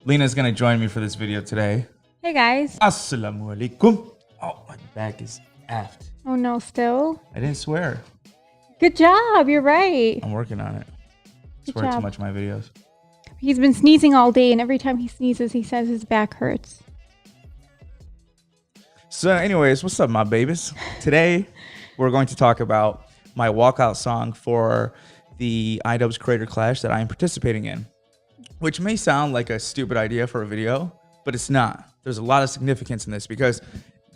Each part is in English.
Lena's gonna join me for this video today. Hey guys. Assalamu alaikum. Oh, my back is aft. Oh no, still? I didn't swear. Good job, you're right. I'm working on it. I Good swear too job. much in my videos. He's been sneezing all day, and every time he sneezes, he says his back hurts. So anyways, what's up, my babies? Today, we're going to talk about my walkout song for the idubbbz Creator Clash that I am participating in. Which may sound like a stupid idea for a video, but it's not. There's a lot of significance in this because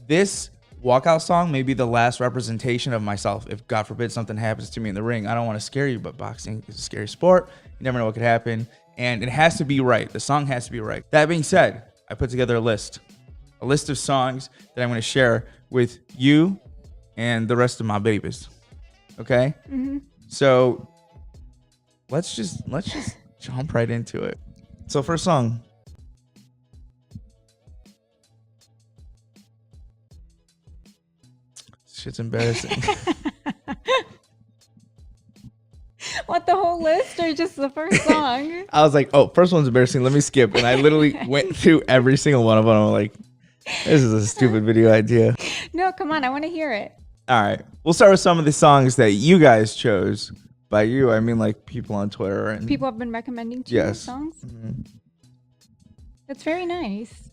this walkout song may be the last representation of myself. If God forbid something happens to me in the ring, I don't want to scare you, but boxing is a scary sport. You never know what could happen. And it has to be right. The song has to be right. That being said, I put together a list of songs that I'm going to share with you and the rest of my babies. Okay? Mm-hmm. So let's just jump right into it. So first song. Shit's embarrassing. What, the whole list or just the first song? I was like, oh, first one's embarrassing. Let me skip. And I literally went through every single one of them. I'm like, this is a stupid video idea. No, come on, I want to hear it. All right. We'll start with some of the songs that you guys chose. By you, I mean like people on Twitter. And People have been recommending to you yes. songs? Mm-hmm. That's very nice.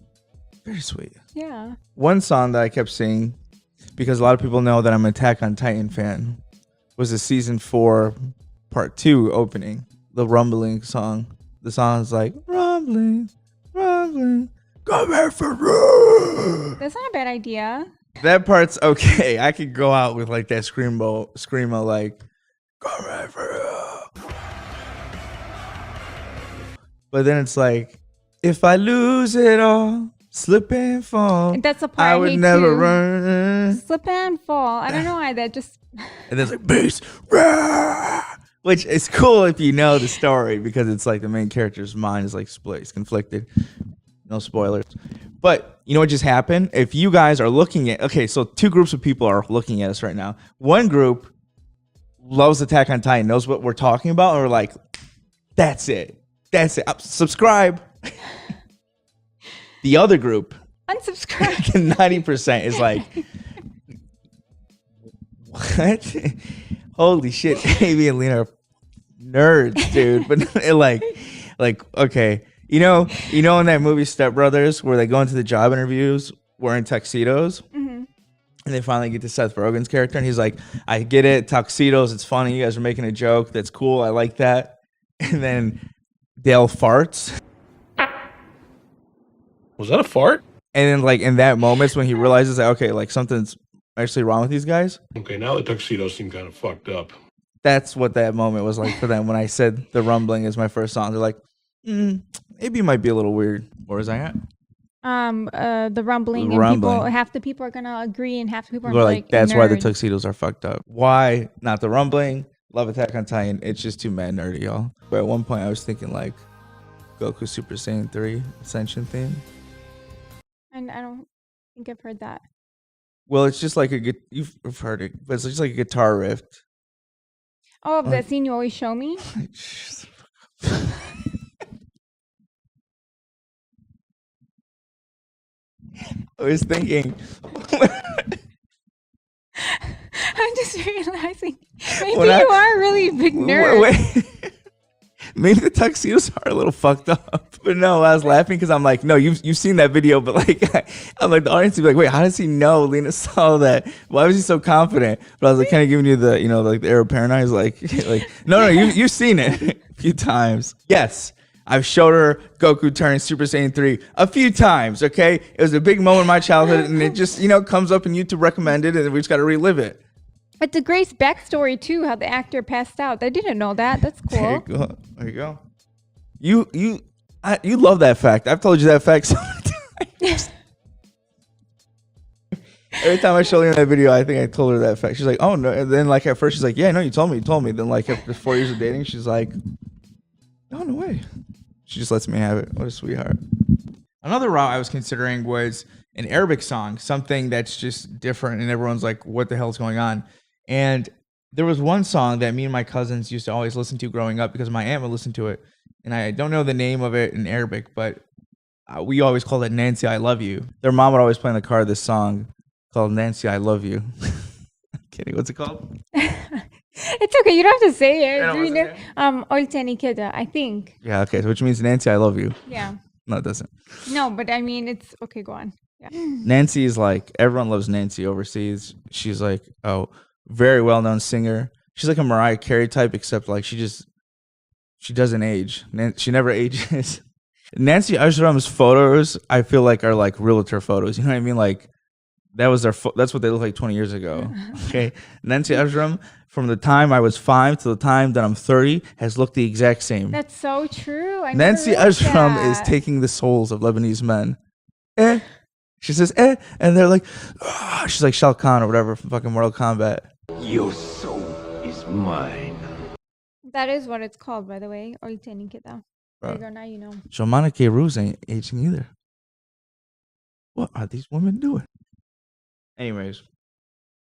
Very sweet. Yeah. One song that I kept singing, because a lot of people know that I'm an Attack on Titan fan, was the season 4 part 2 opening, the rumbling song. The song's like rumbling, rumbling, come here for real. That's not a bad idea. That part's okay. I could go out with like that screamo like come here for real. But then it's like, if I lose it all, slip and fall, That's the part I I would hate never too. run. Slip and fall. I don't know why that just... And there's like bass, rah! Which is cool if you know the story because it's like the main character's mind is like split, it's conflicted. No spoilers. But you know what just happened? If you guys are looking at, okay, so 2 groups of people are looking at us right now. One group loves Attack on Titan, knows what we're talking about, and we're like, that's it. That's it. Subscribe. The other group, Unsubscribe. 90% is like, what? Holy shit, Amy and Lena are nerds, dude. But like, okay, you know, in that movie Step Brothers where they go into the job interviews wearing tuxedos, Mm-hmm. and they finally get to Seth Rogen's character, and he's like, I get it, tuxedos, it's funny, you guys are making a joke, that's cool, I like that. And then Dale farts. Was that a fart? And then, like, in that moment, when he realizes that, okay, like, something's actually wrong with these guys. Okay, now the tuxedos seem kind of fucked up. That's what that moment was like for them when I said the rumbling is my first song. They're like, maybe it might be a little weird. Where was I at? The rumbling, and people, half the people are gonna agree, and half the people are like, that's why the nerd. tuxedos are fucked up. Why not the rumbling? Love Attack on Titan. It's just too mad nerdy, y'all. But at one point, I was thinking like Goku Super Saiyan 3 Ascension theme. And I don't think I've heard that. Well, it's just like you've heard it, but it's just like a guitar riff. Oh, that scene you always show me? I was thinking. I'm just realizing maybe you are a really big nerd. Wait. Maybe the tuxedos are a little fucked up. But no, I was laughing because I'm like, no, you've seen that video, but like, I'm like, the audience would be like, wait, how does he know Lena saw that? Why was he so confident? But I was like, kind of giving you the, like the air of paranoia. Like, no, you've seen it a few times. Yes, I've showed her Goku turning Super Saiyan 3 a few times, okay? It was a big moment in my childhood, and it just, comes up and YouTube recommended it, and we just got to relive it. It's a Grace backstory too, how the actor passed out. I didn't know that. That's cool. There you go. You love that fact. I've told you that fact so many times. Every time I show her that video, I think I told her that fact. She's like, oh no. And then like at first she's like, yeah, no, you told me. Then like after 4 years of dating, she's like, oh, no way. She just lets me have it. What a sweetheart. Another route I was considering was an Arabic song, something that's just different and everyone's like, what the hell's going on? And there was one song that me and my cousins used to always listen to growing up because my aunt would listen to it. And I don't know the name of it in Arabic, but we always called it Nancy, I Love You. Their mom would always play in the car this song called Nancy, I Love You. I'm kidding. What's it called? It's okay. You don't have to say it. I know, You know, Olteni Kida, I think. Yeah, okay. So which means Nancy, I Love You. Yeah. No, it doesn't. No, but I mean, it's okay. Go on. Yeah. Nancy is like, everyone loves Nancy overseas. She's like a very well-known singer. She's like a Mariah Carey type, except like she doesn't age. She never ages. Nancy Ajram's photos, I feel like, are like realtor photos. You know what I mean? Like that was that's what they looked like 20 years ago. Okay, Nancy Ajram, from the time I was 5 to the time that I'm 30, has looked the exact same. That's so true. Nancy Ajram is taking the souls of Lebanese men. She says, and they're like, oh. She's like Shao Kahn or whatever from fucking Mortal Kombat. Your soul is mine. That is what it's called, by the way. Olteni Kida. There you go. Now you know. Jomana K. Ruse ain't aging either. What are these women doing? Anyways,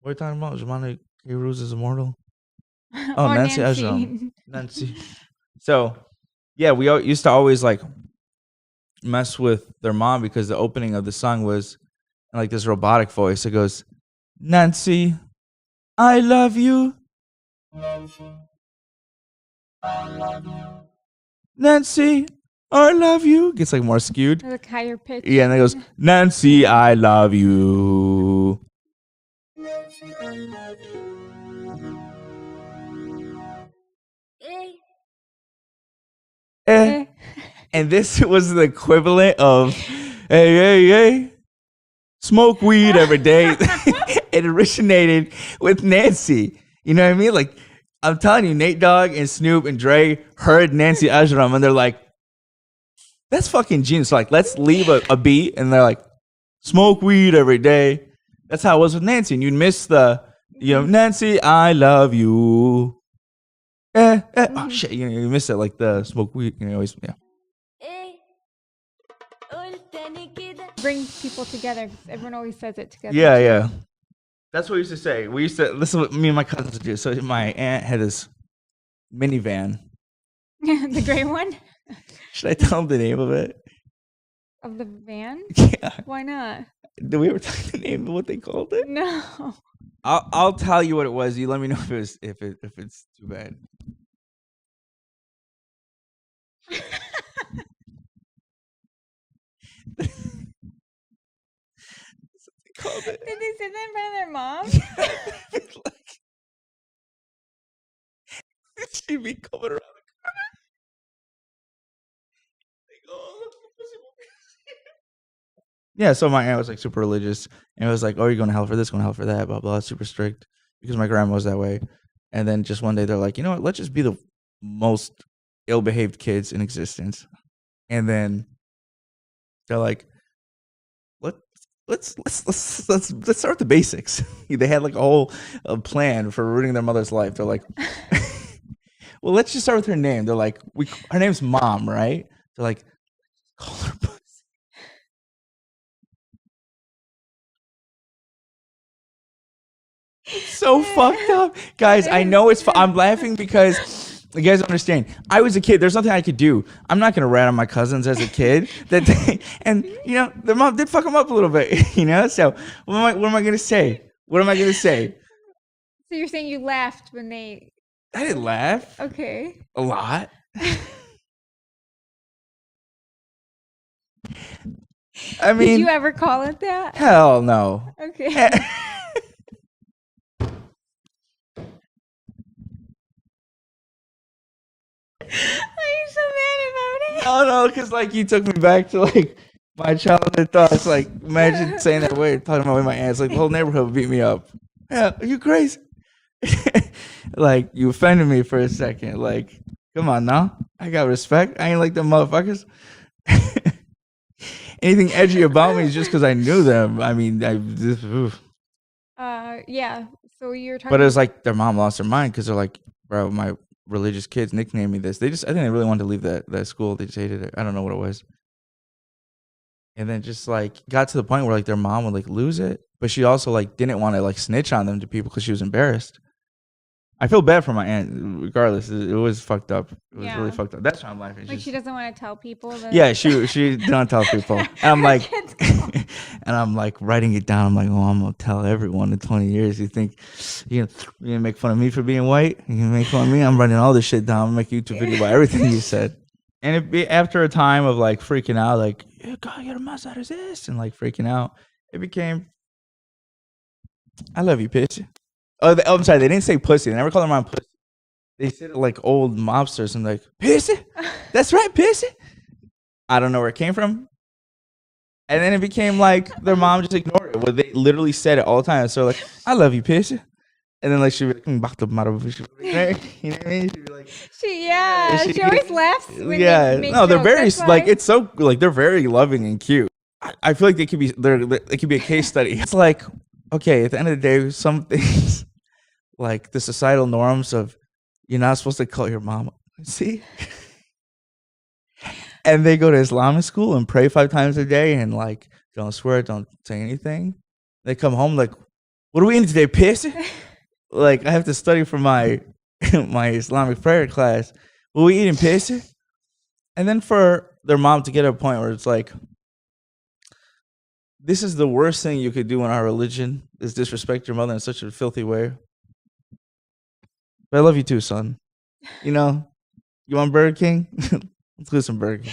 what are you talking about? Jomana K. Ruse is immortal. Oh, Nancy Ajram. Nancy. So, yeah, we used to always like mess with their mom because the opening of the song was like this robotic voice. It goes, Nancy, I love you. Nancy, I love you. Gets like more skewed. Like higher pitch. Yeah, and it goes, Nancy, I love you. And this was the equivalent of, hey, smoke weed every day. It originated with Nancy. You know what I mean? Like, I'm telling you, Nate Dogg and Snoop and Dre heard Nancy Ajram and they're like, that's fucking genius. Like, let's leave a beat. And they're like, smoke weed every day. That's how it was with Nancy. And you'd miss the, Nancy, I love you. Oh, shit. You miss it. Like the smoke weed. Always, yeah. Bring people together. Everyone always says it together. Yeah. That's what we used to say. This is what me and my cousins would do. So my aunt had this minivan. The gray one? Should I tell them the name of it? Of the van? Yeah. Why not? Did we ever tell you the name of what they called it? No. I'll tell you what it was. You let me know if it's too bad. Called it. Did they say that in front of their mom? She'd be coming around the corner. Like, oh, look, yeah, so my aunt was like super religious, and it was like, oh, you're going to hell for this, going to hell for that, blah, blah, super strict, because my grandma was that way. And then just one day they're like, you know what, let's just be the most ill-behaved kids in existence. And then they're like, let's start with the basics. They had like a whole plan for ruining their mother's life. They're like, well, let's just start with her name. They're like, her name's Mom, right? They're like, call her pussy. It's so fucked up, guys. I know I'm laughing because you guys don't understand. I was a kid. There's nothing I could do. I'm not gonna rat on my cousins as a kid. And their mom did fuck them up a little bit. So what am I gonna say? What am I gonna say? So you're saying you laughed when they? I didn't laugh. Okay. A lot. I mean, did you ever call it that? Hell no. Okay. Are you so mad about it? No, because like you took me back to like my childhood thoughts. Like imagine saying that way, talking about my aunt's like the whole neighborhood would beat me up. Yeah, are you crazy? Like you offended me for a second. Like, come on now, I got respect. I ain't like them motherfuckers. Anything edgy about me is just because I knew them. I mean, yeah. So you're talking. But it was like their mom lost her mind because they're like, bro, my religious kids nicknamed me this. I think they really wanted to leave that school. They just hated it. I don't know what it was. And then just like got to the point where like their mom would like lose it, but she also like didn't want to like snitch on them to people because she was embarrassed. I feel bad for my aunt. Regardless, it was fucked up. It was really fucked up. That's why I'm laughing. Like she doesn't want to tell people. That Yeah, she don't tell people. And I'm like, and I'm like writing it down. I'm like, oh, I'm gonna tell everyone in 20 years. You think you're gonna make fun of me for being white? You gonna make fun of me? I'm writing all this shit down. I'm gonna make a YouTube video about everything you said. And it be after a time of like freaking out, like you gotta get a mess out of this, and like freaking out, it became, I love you, bitch. Oh, I'm sorry. They didn't say pussy. They never called her mom pussy. They said it like old mobsters and like, pissy? That's right, pissy? I don't know where it came from. And then it became like their mom just ignored it. Well, they literally said it all the time. So like, I love you, pissy. And then like she'd be like, you know what I mean? She'd be like, she always laughs. When they no, they're jokes. very That's like why. it's so like they're very loving and cute. I feel like they could be it could be a case study. It's like, okay, at the end of the day, some things like the societal norms of you're not supposed to call your mom. See? And they go to Islamic school and pray 5 times a day and like don't swear, don't say anything. They come home like, what are we eating today, pissy? Like I have to study for my my Islamic prayer class. What are we eating, pissy? And then for their mom to get to a point where it's like, this is the worst thing you could do in our religion is disrespect your mother in such a filthy way. But I love you too, son. You know, you want Burger King? Let's do some Burger King.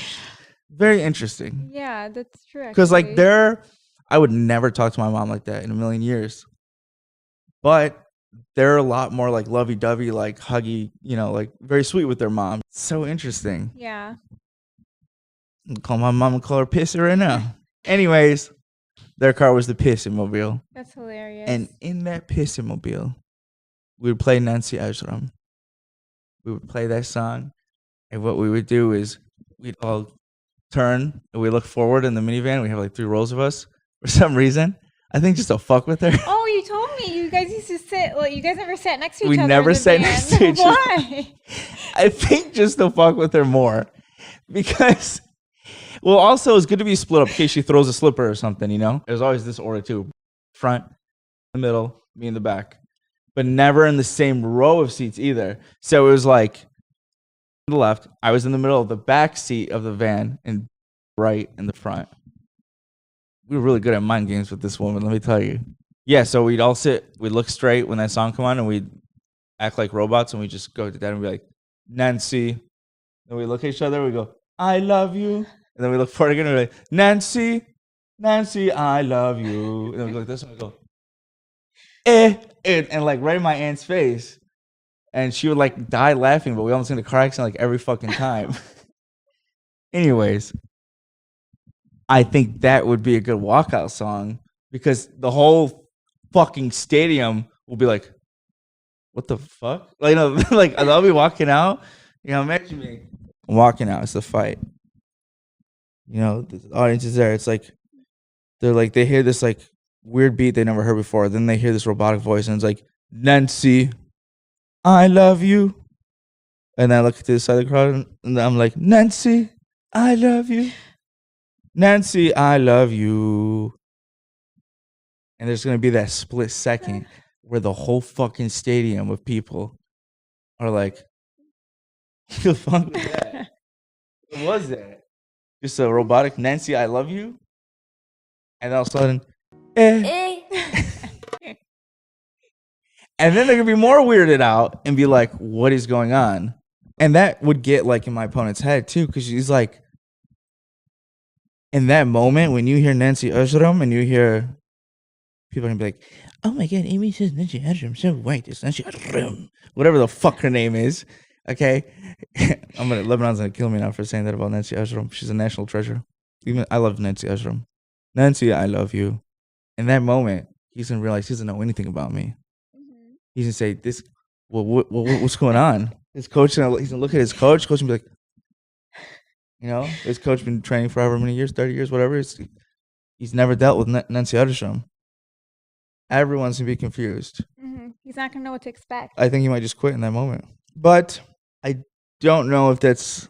Very interesting. Yeah, that's true. Because like I would never talk to my mom like that in a million years. But they're a lot more like lovey-dovey, like huggy, you know, like very sweet with their mom. It's so interesting. Yeah. I'll call my mom and call her Pissy right now. Anyways, their car was the Pissy Mobile. That's hilarious. And in that Pissy Mobile, we would play Nancy Ajram. We would play that song. And what we would do is we'd all turn and we look forward in the minivan. We have like 3 rows of us for some reason. I think just to fuck with her. Oh, you told me you guys used to sit. Like, you guys never sat next to each We other. never in the sat van. next to each other. Why? I think just to fuck with her more. Because, well, also it's good to be split up in case she throws a slipper or something, you know? There's always this order too. Front, the middle, me in the back. But never in the same row of seats either. So it was like, to the left, I was in the middle of the back seat of the van and right in the front. We were really good at mind games with this woman, let me tell you. Yeah, so we'd all sit, we'd look straight when that song come on, and we'd act like robots, and we'd just go to that and be like, Nancy. Then we look at each other, we go, I love you. And then we look forward again, and we're like, Nancy, Nancy, I love you. And then we go like this, and we go, and like right in my aunt's face. And she would like die laughing, but we almost in a car accident like every fucking time. Anyways, I think that would be a good walkout song because the whole fucking stadium will be like, what the fuck? Like, you know, like I'll be walking out. You know, imagine me walking out. It's a fight. You know, the audience is there. It's like they're like they hear this like weird beat they never heard before. Then they hear this robotic voice and it's like, Nancy, I love you. And I look to the side of the crowd and I'm like, Nancy, I love you. Nancy, I love you. And there's going to be that split second where the whole fucking stadium of people are like, what the fuck was that? What was that? Just a robotic Nancy, I love you? And all of a sudden, And then they're going to be more weirded out and be like, what is going on? And that would get like in my opponent's head too, because she's like, in that moment, when you hear Nancy Ajram and you hear people are going to be like, oh my God, Amy says Nancy Ajram so white. It's Nancy Ajram. Whatever the fuck her name is. Okay? Lebanon's going to kill me now for saying that about Nancy Ajram. She's a national treasure. Even I love Nancy Ajram. Nancy, I love you. In that moment, he's going to realize he doesn't know anything about me. Mm-hmm. He's going to say, "This. What's going on?" His coach, he's going to look at his coach. Coach will be like, you know, his coach been training for however many years, 30 years, whatever. He's never dealt with Nancy Ajram. Everyone's going to be confused. Mm-hmm. He's not going to know what to expect. I think he might just quit in that moment. But I don't know if that's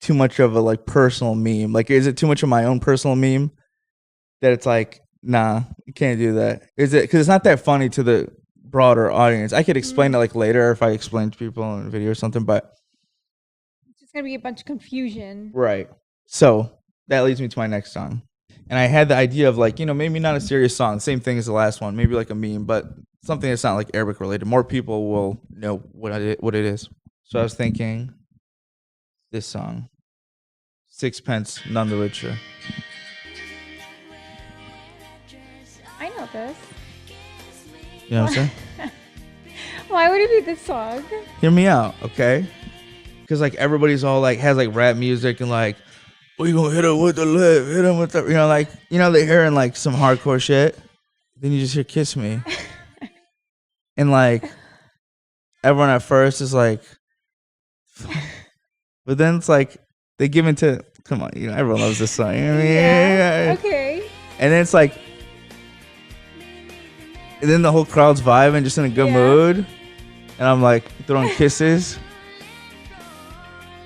too much of a like personal meme. Like, is it too much of my own personal meme that it's like, nah, you can't do that? Is it? Because it's not that funny to the broader audience. I could explain it like later if I explain to people in a video or something, but it's just gonna be a bunch of confusion. Right. So that leads me to my next song. And I had the idea of like, maybe not a serious song, same thing as the last one, maybe like a meme, but something that's not like Arabic related. More people will know what it is. So I was thinking this song, Sixpence None the Richer. I know this. You know what I'm saying? Why would it be this song? Hear me out, okay? Because like everybody's all like has like rap music and like, we gonna hit him with the left, hit him with the, they're hearing like some hardcore shit. Then you just hear "Kiss Me," and like everyone at first is like, but then it's like they give into, come on, everyone loves this song. Yeah. Okay. And then it's like, and then the whole crowd's vibing, just in a good mood, and I'm like throwing kisses,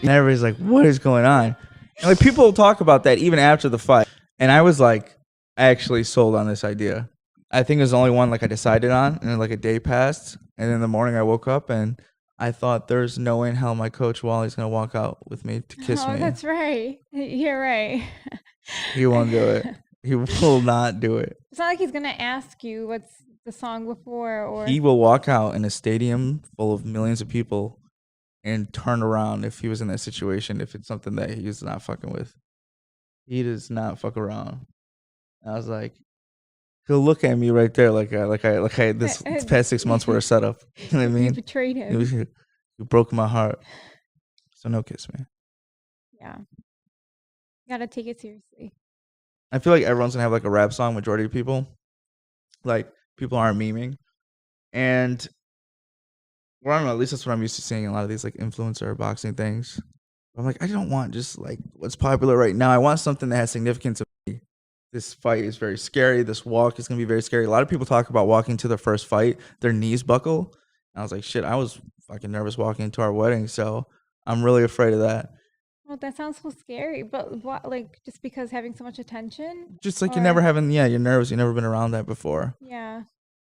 and everybody's like, "What is going on?" And like people talk about that even after the fight. And I was like, actually sold on this idea. I think it was the only one like I decided on, and then like a day passed, and then in the morning I woke up and I thought there's no way in hell my coach Wally's gonna walk out with me to kiss me. That's right. You're right. He won't do it. He will not do it. It's not like he's gonna ask you what's the song before, or he will walk out in a stadium full of millions of people and turn around if he was in that situation, if it's something that he's not fucking with. He does not fuck around. I was like, he'll look at me right there like this past 6 months were a setup. You know what I mean? You betrayed him. You broke my heart. So no kiss me. Yeah. You gotta take it seriously. I feel like everyone's gonna have like a rap song, majority of people. Like people aren't memeing. And well, I don't know, at least that's what I'm used to seeing in a lot of these like influencer boxing things. I'm like, I don't want just like what's popular right now. I want something that has significance to me. This fight is very scary. This walk is going to be very scary. A lot of people talk about walking to their first fight, their knees buckle. And I was like, shit, I was fucking nervous walking into our wedding. So I'm really afraid of that. Well, that sounds so scary. But what, like, just because having so much attention? Just like you're nervous. You've never been around that before. Yeah.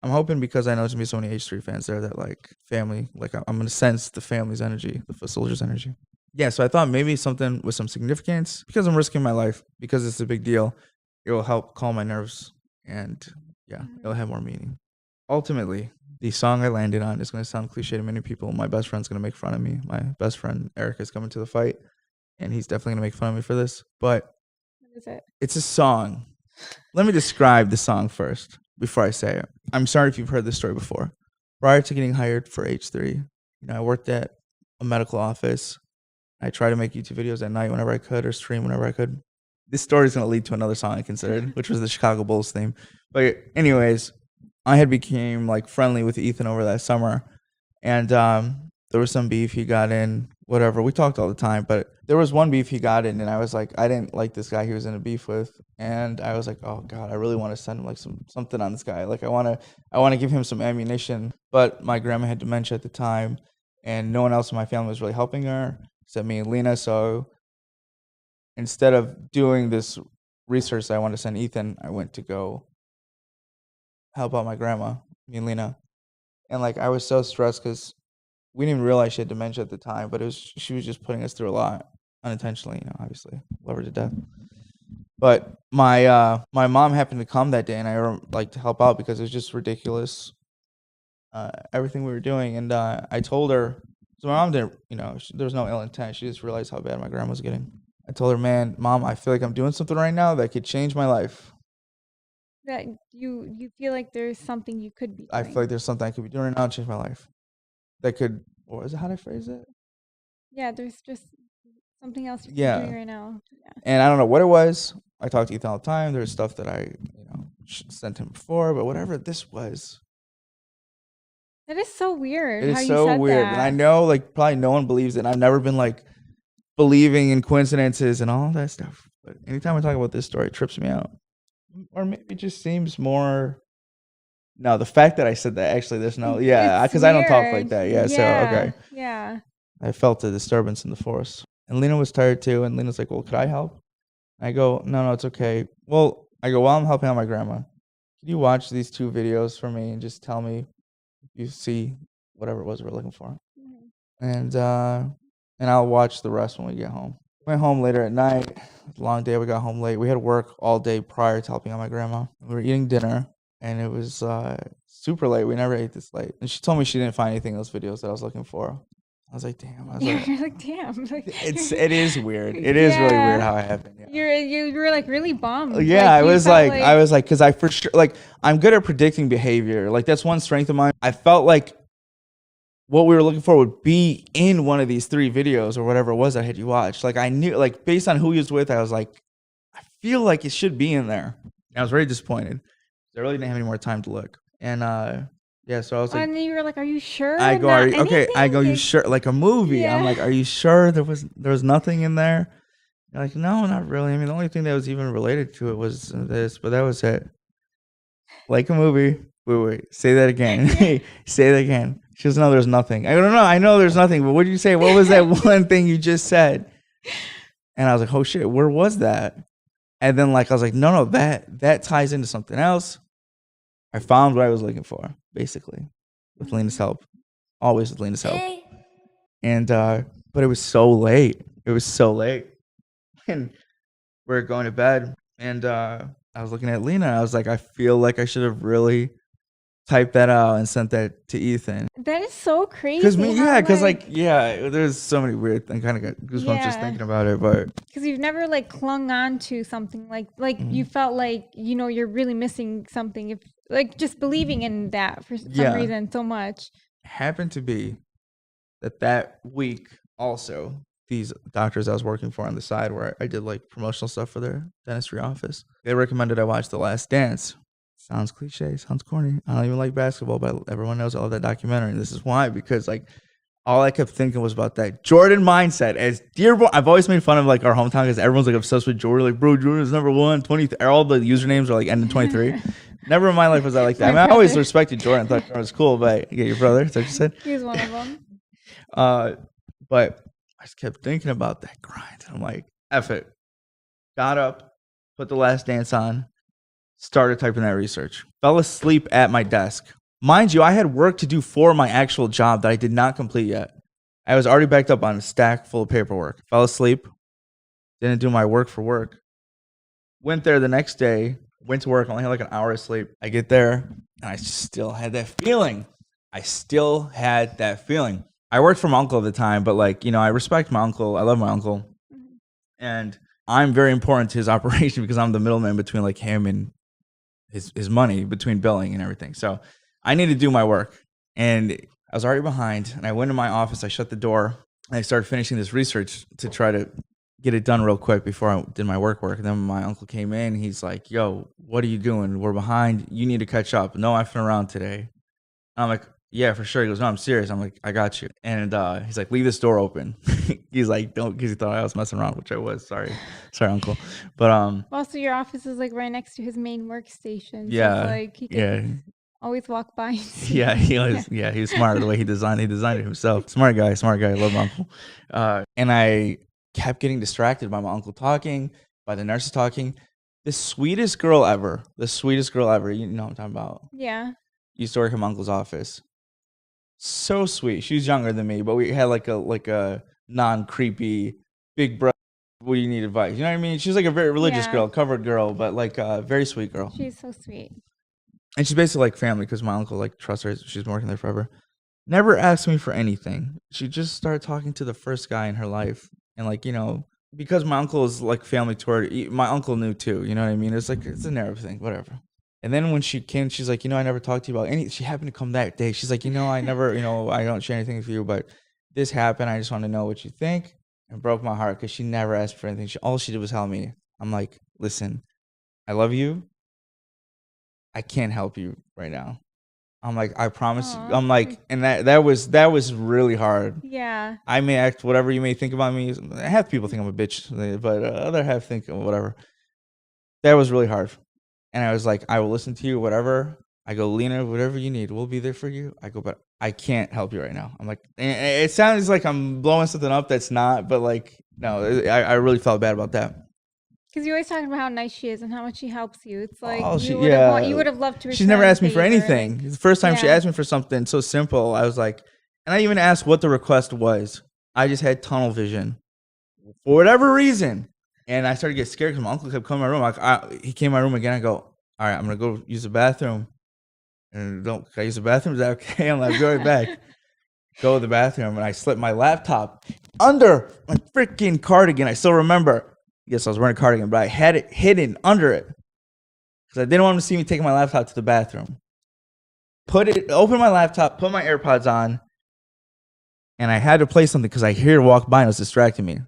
I'm hoping because I know there's going to be so many H3 fans there that like family, like I'm going to sense the family's energy, the foot soldiers' energy. Yeah, so I thought maybe something with some significance because I'm risking my life, because it's a big deal. It will help calm my nerves and it'll have more meaning. Ultimately, the song I landed on is going to sound cliche to many people. My best friend's going to make fun of me. My best friend, Eric, is coming to the fight and he's definitely going to make fun of me for this. But what is it? It's a song. Let me describe the song first before I say it. I'm sorry if you've heard this story before. Prior to getting hired for H3, I worked at a medical office. I tried to make YouTube videos at night whenever I could or stream whenever I could. This story is going to lead to another song I considered, which was the Chicago Bulls theme. But anyways, I had became like friendly with Ethan over that summer. And there was some beef he got in, whatever. We talked all the time, but there was one beef he got in and I was like, I didn't like this guy he was in a beef with. And I was like, oh God, I really want to send him like something on this guy. Like I want to give him some ammunition. But my grandma had dementia at the time and no one else in my family was really helping her except me and Lena. So instead of doing this research that I wanted to send Ethan, I went to go help out my grandma, me and Lena. And like I was so stressed because we didn't even realize she had dementia at the time, but she was just putting us through a lot unintentionally, obviously. Love her to death. But my mom happened to come that day and I like to help out because it was just ridiculous. Everything we were doing. And I told her, so my mom didn't, there was no ill intent. She just realized how bad my grandma was getting. I told her, man, Mom, I feel like I'm doing something right now that could change my life. That you feel like there's something you could be doing. I feel like there's something I could be doing right now to change my life. That could, or is it how did I phrase it? Yeah, there's just something else you can be doing right now. Yeah. And I don't know what it was. I talked to Ethan all the time. There's stuff that I, sent him before, but whatever this was. That is so weird. It is so weird. And I know like probably no one believes it. And I've never been like believing in coincidences and all that stuff. But anytime I talk about this story, it trips me out. Or maybe it just seems more. No, the fact that I said that, actually, there's no. Yeah, because I don't talk like that. Yeah, so, okay. Yeah. I felt a disturbance in the force. And Lena was tired too. And Lena's like, well, could I help? I go, no, it's okay. Well, I go, while I'm helping out my grandma, can you watch these 2 videos for me and just tell me you see whatever it was we're looking for. And I'll watch the rest when we get home. Went home later at night. Long day. We got home late. We had work all day prior to helping out my grandma. We were eating dinner, and it was super late. We never ate this late. And she told me she didn't find anything in those videos that I was looking for. I was like, damn. You're like, damn. It is weird. It is really weird how it happened. Yeah. You were like really bummed. Yeah, I was like, because I for sure, like, I'm good at predicting behavior. Like, that's one strength of mine. I felt like what we were looking for would be in one of these 3 videos or whatever it was I had you watch. Like, I knew, like, based on who he was with, I was like, I feel like it should be in there. And I was very disappointed. I really didn't have any more time to look. And yeah, so I was like, and then you were like, "Are you sure?" I go, okay. I go, you sure? Like a movie. Yeah. I'm like, are you sure there was nothing in there? You're like, no, not really. I mean, the only thing that was even related to it was this, but that was it. Like a movie. Wait. Say that again. Say that again. She goes, no, there's nothing. I don't know. I know there's nothing, but what did you say? What was that one thing you just said? And I was like, oh shit, where was that? And then like I was like, no, that ties into something else. I found what I was looking for, basically, with Lena's help. Always with Lena's help. And but it was so late. It was so late. And we were going to bed, and I was looking at Lena, and I was like, I feel like I should have really typed that out and sent that to Ethan. That is so crazy. Because there's so many weird things. I kind of got goosebumps just thinking about it, but because you've never like clung on to something like you felt like you're really missing something, if like just believing in that for some reason so much. Happened to be that week also, these doctors I was working for on the side, where I did like promotional stuff for their dentistry office, they recommended I watch The Last Dance. Sounds cliche, sounds corny. I don't even like basketball, but everyone knows I love that documentary. And this is why, because like all I kept thinking was about that Jordan mindset. As Dearborn, I've always made fun of like our hometown because everyone's like obsessed with Jordan. Like, bro, Jordan's number 1, 20. All the usernames are like ending 23. Never in my life was I like that. I mean, I always respected Jordan. Thought Jordan was cool, but you get your brother. Is that what you said? He's one of them. But I just kept thinking about that grind. I'm like, F it. Got up, put The Last Dance on, started typing that research. Fell asleep at my desk. Mind you, I had work to do for my actual job that I did not complete yet. I was already backed up on a stack full of paperwork. Fell asleep. Didn't do my work for work. Went there the next day. Went to work. Only had like an hour of sleep. I get there, and I still had that feeling. I worked for my uncle at the time, but like, I respect my uncle. I love my uncle. And I'm very important to his operation because I'm the middleman between like him and his money, between billing and everything. So I need to do my work. And I was already behind, and I went to my office. I shut the door, and I started finishing this research to try to get it done real quick before I did my work. And then my uncle came in. He's like, yo, what are you doing? We're behind. You need to catch up. No effing around today. I'm like, yeah, for sure. He goes, no, I'm serious. I'm like, I got you. And he's like, leave this door open. He's like, don't, because he thought I was messing around, which I was. Sorry, uncle. But also your office is like right next to his main workstation. So yeah, it's like he could always walk by. And see he was. Yeah, he was smart the way he designed it himself. Smart guy. I love my uncle. And I kept getting distracted by my uncle talking, by the nurses talking. The sweetest girl ever. You know what I'm talking about. Yeah. Used to work in my uncle's office. So sweet. She was younger than me, but we had like a non-creepy big brother. What do you need advice? You know what I mean? She was like a very religious girl, covered girl, but like a very sweet girl. She's so sweet. And she's basically like family because my uncle like trusts her. She's been working there forever. Never asked me for anything. She just started talking to the first guy in her life, and like because my uncle is like family toward. My uncle knew too. You know what I mean? It's like it's an Arab thing, whatever. And then when she came, she's like, I never talked to you about any. She happened to come that day. She's like, I never, I don't share anything with you, but this happened. I just want to know what you think. And broke my heart because she never asked for anything. All she did was help me. I'm like, listen, I love you. I can't help you right now. I'm like, I promise you. I'm like, and that was really hard. Yeah. I may act whatever you may think about me. Half people think I'm a bitch, but other half think whatever. That was really hard. And I was like, I will listen to you, whatever. I go, Lena, whatever you need, we'll be there for you. I go, but I can't help you right now. I'm like, it sounds like I'm blowing something up that's not, but like, no, I really felt bad about that. Because you always talking about how nice she is and how much she helps you. It's like Oh, you yeah. would have loved to. She's never return asked me for favor, anything. like- The first time she Yeah. asked me for something so simple, I was like, and I even asked what the request was. I just had tunnel vision for whatever reason. And I started to get scared because my uncle kept coming to my room. He came to my room again. I go, all right, I'm going to go use the bathroom. And can I use the bathroom? Is that okay? I'm like, go right back. Go to the bathroom. And I slipped my laptop under my freaking cardigan. I still remember. Yes, I was wearing a cardigan, but I had it hidden under it because I didn't want him to see me taking my laptop to the bathroom. Open my laptop, put my AirPods on, and I had to play something because I hear her walk by and it was distracting me.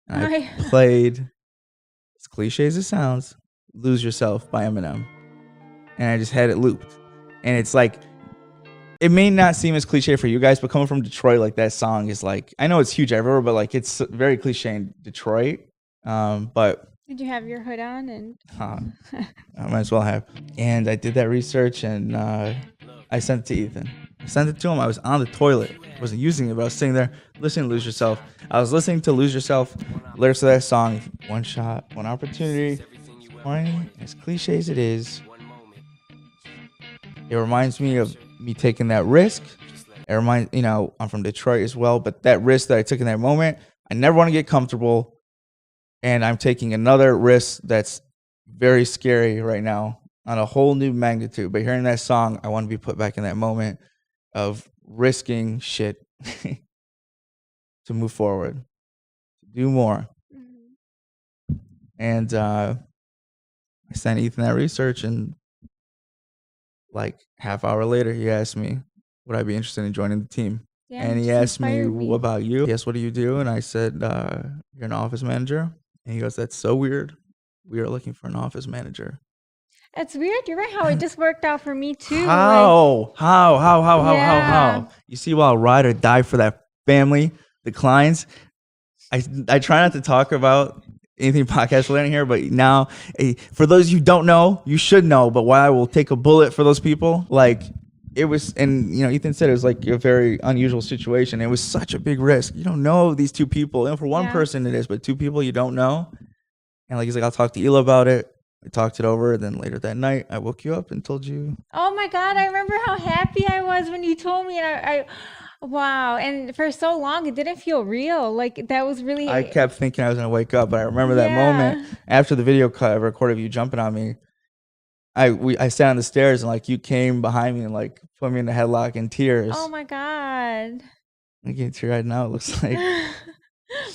And I played, as cliche as it sounds, Lose Yourself by Eminem. And I just had it looped. And it's like, it may not seem as cliche for you guys, but coming from Detroit, like that song is like, I know it's huge everywhere, but like it's very cliche in Detroit. But did you have your hood on? And I might as well have. And I did that research and I sent it to Ethan. I sent it to him. I was on the toilet. I wasn't using it, but I was sitting there listening to Lose Yourself. I was listening to Lose Yourself, lyrics of that song, one shot, one opportunity. As cliche as it is, it reminds me of me taking that risk. It reminds, I'm from Detroit as well, but that risk that I took in that moment, I never want to get comfortable. And I'm taking another risk that's very scary right now on a whole new magnitude. But hearing that song, I want to be put back in that moment of risking shit to move forward, to do more. Mm-hmm. And I sent Ethan that research, and like half hour later, he asked me, would I be interested in joining the team? yeah, And he just asked me, inspired what about you? Yes, what do you do? And I said, you're an office manager. And he goes, that's so weird. We are looking for an office manager. It's weird. You're right. How it just worked out for me too. How? How? Yeah. You see, while ride or die for that family declines, I try not to talk about anything podcast related here, but now, for those you don't know, you should know. But while I will take a bullet for those people, like it was, and Ethan said it was like a very unusual situation. It was such a big risk. You don't know these two people, and for one person it is, but two people you don't know. And like he's like, I'll talk to Ela about it. I talked it over. Then later that night, I woke you up and told you. Oh my God! I remember how happy I was when you told me, and I wow. And for so long, it didn't feel real. Like that was really. I kept thinking I was gonna wake up, but I remember that moment after the video cut I recorded of you jumping on me. I sat on the stairs and like you came behind me and like put me in the headlock in tears. Oh my God! I'm getting teary-eyed now. It looks like.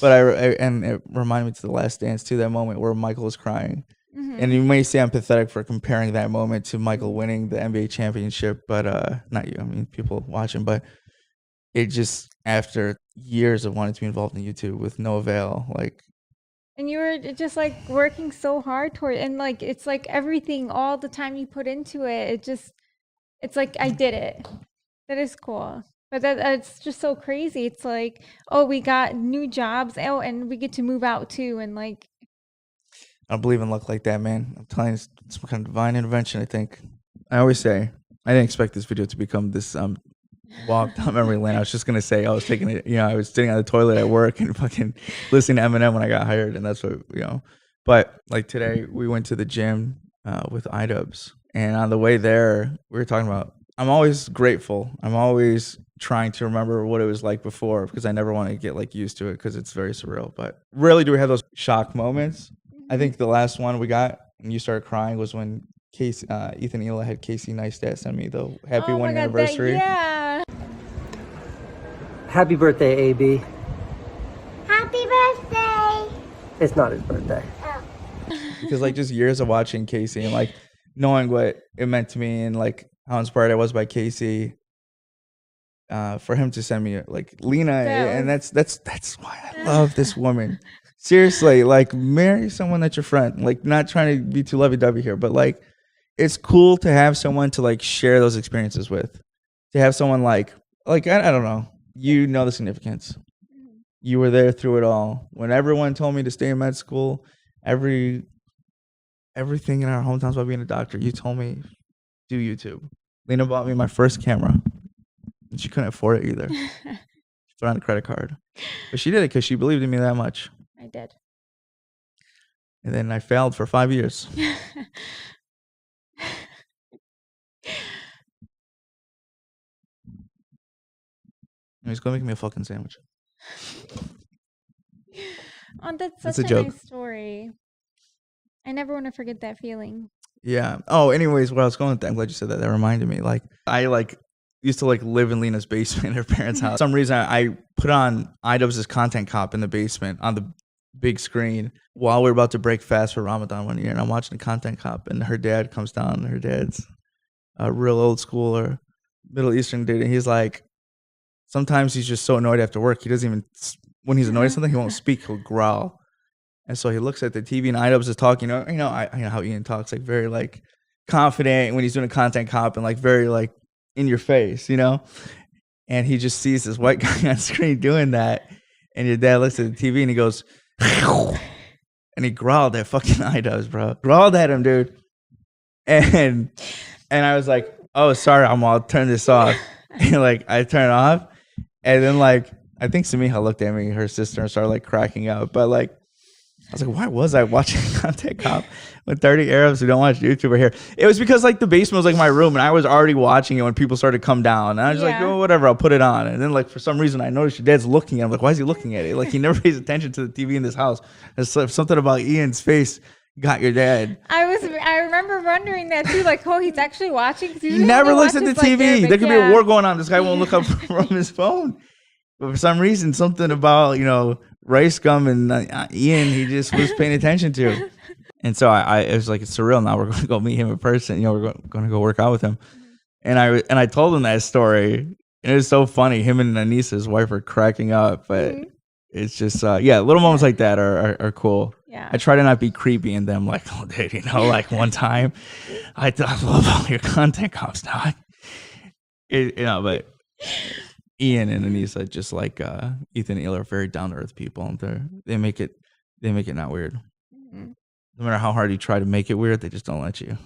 But and it reminded me to the Last Dance too. That moment where Michael was crying. Mm-hmm. And you may say I'm pathetic for comparing that moment to Michael winning the NBA championship, but not you. I mean, people watching, but it just, after years of wanting to be involved in YouTube with no avail, like. And you were just like working so hard toward it, and like it's like everything, all the time you put into it, it's like I did it. That is cool. But that's just so crazy. It's like, oh, we got new jobs. Oh, and we get to move out too, and like. I don't believe in luck like that, man. I'm telling you, it's some kind of divine intervention, I think. I always say, I didn't expect this video to become this walk down memory lane. I was just going to say, I was taking it, I was sitting on the toilet at work and fucking listening to Eminem when I got hired. And that's what, But like today, we went to the gym with idubbbz. And on the way there, we were talking about, I'm always grateful. I'm always trying to remember what it was like before because I never want to get like used to it because it's very surreal. But rarely do we have those shock moments. I think the last one we got and you started crying was when Ethan Ela had Casey Neistat send me the happy 1 year anniversary. Yeah. Happy birthday, AB. Happy birthday! It's not his birthday. Because like just years of watching Casey and like knowing what it meant to me and like how inspired I was by Casey. For him to send me like Lena, and that's why I love this woman. Seriously, like marry someone that's your friend. Like not trying to be too lovey-dovey here, but like it's cool to have someone to like share those experiences with. To have someone like I don't know, the significance. You were there through it all. When everyone told me to stay in med school, everything in our hometowns about being a doctor, you told me do YouTube. Lena bought me my first camera. And she couldn't afford it either. She put on a credit card. But she did it because she believed in me that much. I did. And then I failed for 5 years. He's going to make me a fucking sandwich. Oh, that's That's such a a joke. nice story. I never want to forget that feeling. Yeah. Oh, anyways, what I was going with that, I'm glad you said that. That reminded me. Like, I used to live in Lena's basement at her parents' house. For some reason, I put on idubbbz Content Cop in the basement on the big screen while we were about to break fast for Ramadan one year. And I'm watching the Content Cop, and her dad comes down. Her dad's a real old schooler, Middle Eastern dude. And he's like, sometimes he's just so annoyed after work. He doesn't even, when he's annoyed at something, he won't speak. He'll growl. And so he looks at the TV, and idubbbz is talking. I know how Ian talks, like very like confident when he's doing a Content Cop, and like very like in your face, And he just sees this white guy on screen doing that, and your dad looks at the TV and he goes, and he growled at fucking idubbbz, bro. Growled at him, dude. And I was like, oh, sorry, I'll turn this off. And like I turn it off, and then like I think Samiha looked at me, her sister, and started like cracking up. But like I was like, why was I watching Content Cop with 30 Arabs who don't watch YouTube here? It was because like the basement was like my room, and I was already watching it when people started to come down. And I was like, oh, whatever, I'll put it on. And then like for some reason I noticed your dad's looking at it. I'm like, why is he looking at it? Like he never pays attention to the TV in this house. There's something about Ian's face got your dad. I remember wondering that too, like, oh, he's actually watching. He never looks at the TV. There could be a war going on. This guy won't look up from his phone. But for some reason, something about, rice gum and Ian, he just was paying attention to. And so it was like, it's surreal. Now we're going to go meet him in person. We're going to go work out with him. And I told him that story. And it was so funny. Him and Anissa, his wife, are cracking up. But it's just, little moments like that are cool. Yeah. I try to not be creepy in them. Like, oh, dude, like one time, I love all your Content Cops now. But Ian and Anissa, just like Ethan and Eel, are very down to earth people, and they make it not weird. Mm-hmm. No matter how hard you try to make it weird, they just don't let you.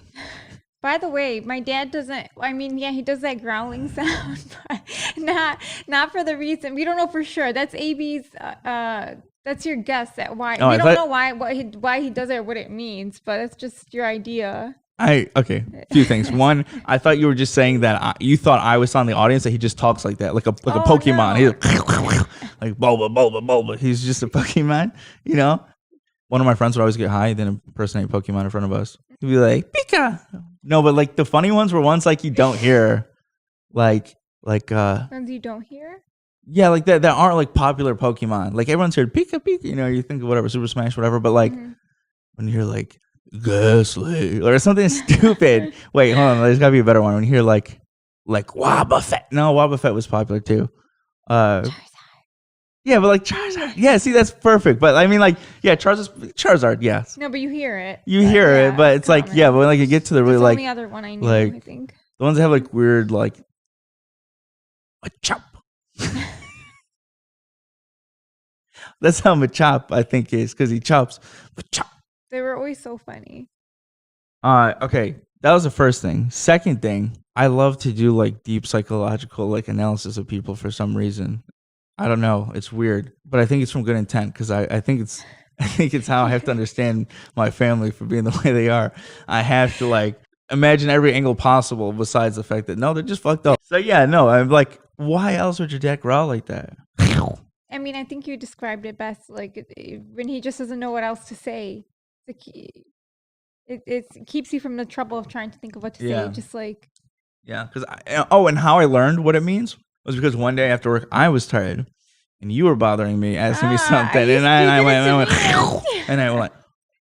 By the way, my dad doesn't. I mean, yeah, he does that growling sound, but not for the reason we don't know for sure. That's AB's. That's your guess at why. We don't know why he does it or what it means, but it's just your idea. A few things. One, I thought you were just saying that you thought I was on the audience, that he just talks like that, like a Pokemon. No. He's like Bulba, Bulba, Bulba. He's just a Pokemon, One of my friends would always get high, then impersonate Pokemon in front of us. He'd be like, Pika. No, but like the funny ones were ones like you don't hear, like ones you don't hear. Yeah, like that aren't like popular Pokemon. Like everyone's heard Pika Pika, you think of whatever, Super Smash, whatever. But like when you hear like Ghastly or something stupid. Wait, hold on. There's gotta be a better one. When you hear like Wobbuffet. No, Wobbuffet was popular too. Charizard. Yeah, but like Charizard. Yeah, see, that's perfect. But I mean, like, yeah, Charizard. Yes. No, but you hear it. You hear it, but it's like, yeah, but when like you get to the really that's like the only other one I knew. Like I think the ones that have like weird like Machop. That's how Machop I think is, because he chops. Machop. They were always so funny. Okay, that was the first thing. Second thing, I love to do like deep psychological like analysis of people for some reason. I don't know, it's weird, but I think it's from good intent, because I think it's how I have to understand my family for being the way they are. I have to like imagine every angle possible besides the fact that no, they're just fucked up. So yeah, no, I'm like, why else would your dad growl like that? I mean, I think you described it best. Like when he just doesn't know what else to say. It keeps you from the trouble of trying to think of what to say. Just like because and how I learned what it means was because one day after work I was tired and you were bothering me, asking me something, and I went and I went,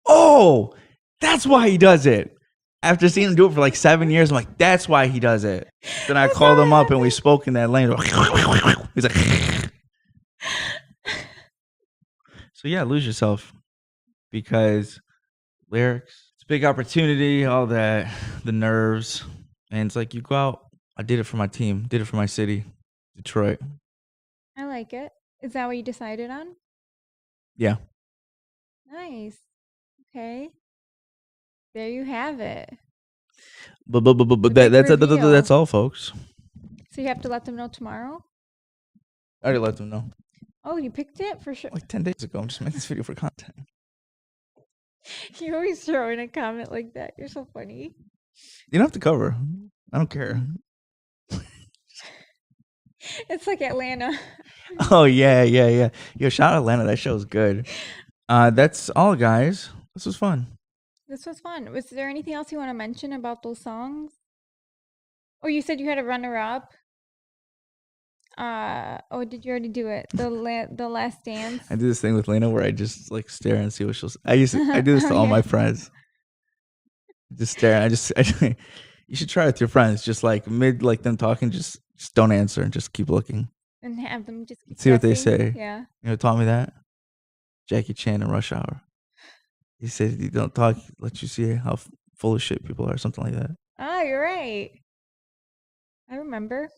oh, that's why he does it. After seeing him do it for like 7 years, I'm like, that's why he does it. Then I called him up and we spoke in that language. He's like, so yeah, lose yourself, because lyrics, it's a big opportunity, all that, the nerves, and it's like you go out. I did it for my team, did it for my city, Detroit. I like it. Is that what you decided on? Yeah. Nice. Okay. There you have it. But that's all, folks. So you have to let them know tomorrow? I already let them know. Oh, you picked it for sure. Like 10 days ago. I'm just making this video for content. You always throw in a comment like that. You're so funny. You don't have to cover. I don't care. It's like Atlanta. Oh yeah. Yo, shout out Atlanta. That show's good. That's all, guys. This was fun. This was fun. Was there anything else you want to mention about those songs? Oh, you said you had a runner-up. Oh, did you already do it? The Last Dance. I do this thing with Lena where I just like stare and see what she'll. I do this to all Okay. my friends. Just stare. You should try it with your friends. Just like mid like them talking, just don't answer and just keep looking. And have them just keep See what they guessing. say. Yeah. You know, who taught me that Jackie Chan in Rush Hour. He said, "You don't talk, let you see how full of shit people are," something like that. Ah, you're right. I remember.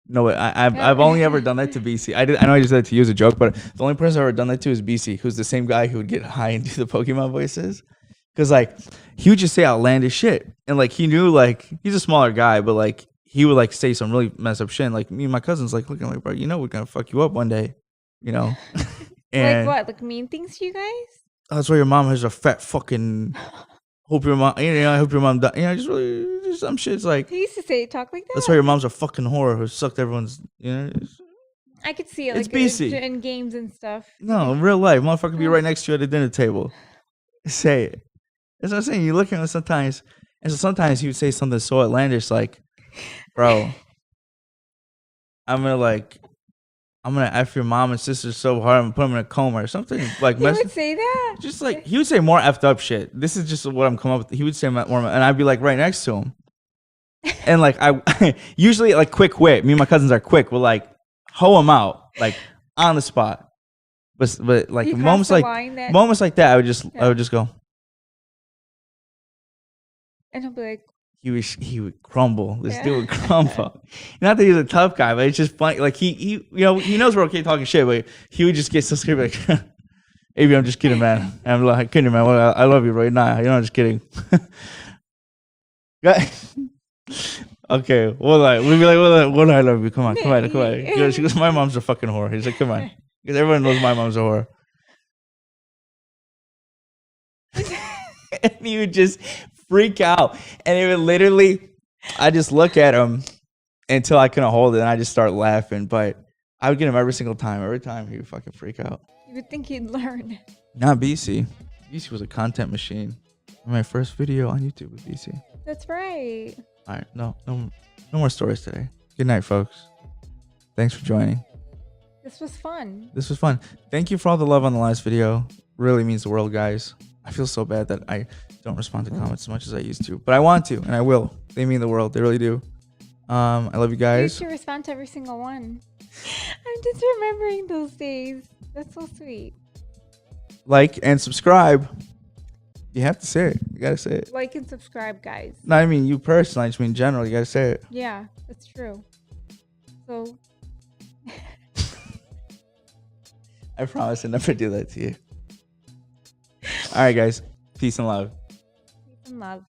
No, I've only ever done that to BC. I know I just said that to you as a joke, but the only person I've ever done that to is BC, who's the same guy who would get high and do the Pokemon voices. Because like he would just say outlandish shit, and like he knew like he's a smaller guy, but like he would like say some really messed up shit. And, like me and my cousins like looking like, bro, you know we're gonna fuck you up one day, you know. And Like what? Like mean things to you guys? that's why your mom has a fat fucking. Hope your mom, I hope your mom died. Just really just some shit's like. He used to say talk like that. That's why your mom's a fucking whore who sucked everyone's. I could see it It's like BC. in games and stuff. No, in real life, motherfucker be right next to you at the dinner table. Say it. That's what I'm saying. You look at him sometimes, and so sometimes he would say something so outlandish, like, "Bro, I'm gonna f your mom and sister so hard, I'm gonna put them in a coma," or something like. He would say that. Just like he would say more effed up shit. This is just what I'm coming up with. He would say more, and I'd be like right next to him, and like I usually like quick wit. Me and my cousins are quick. We'll like hoe him out like on the spot. But like You crossed moments the like line that- moments like that, I would just go. And he'll be like, He would crumble. This Yeah. dude would crumble. Not that he's a tough guy, but it's just funny. Like he he knows we're okay talking shit, but he would just get so scared like. Maybe I'm just kidding, man. And I'm like, kidding, man. I love you right now. I'm just kidding. Okay, we'd be like, what? I love you. Come on. She goes, my mom's a fucking whore. He's like, come on, because everyone knows my mom's a whore. And he would just freak out, and it would literally, I just look at him until I couldn't hold it, and I just start laughing. But I would get him every single time. Every time he would fucking freak out. you would think he'd learn. Not BC. BC was a content machine. My first video on YouTube with BC. That's right. All right, no more stories today. Good night, folks. Thanks for joining. This was fun. This was fun. Thank you for all the love on the last video. Really means the world, guys. I feel so bad that I don't respond to comments as much as I used to, but I want to, and I will. They mean the world. They really do. I love you You guys. should respond to every single one. I'm just remembering those days. That's so sweet. Like and subscribe. You have to say it. You gotta say it. Like and subscribe, guys. No, I mean you personally. I just mean in general. You gotta say it. Yeah, that's true. So, I promise I never do that to you. All right, guys. Peace and love. peace and love.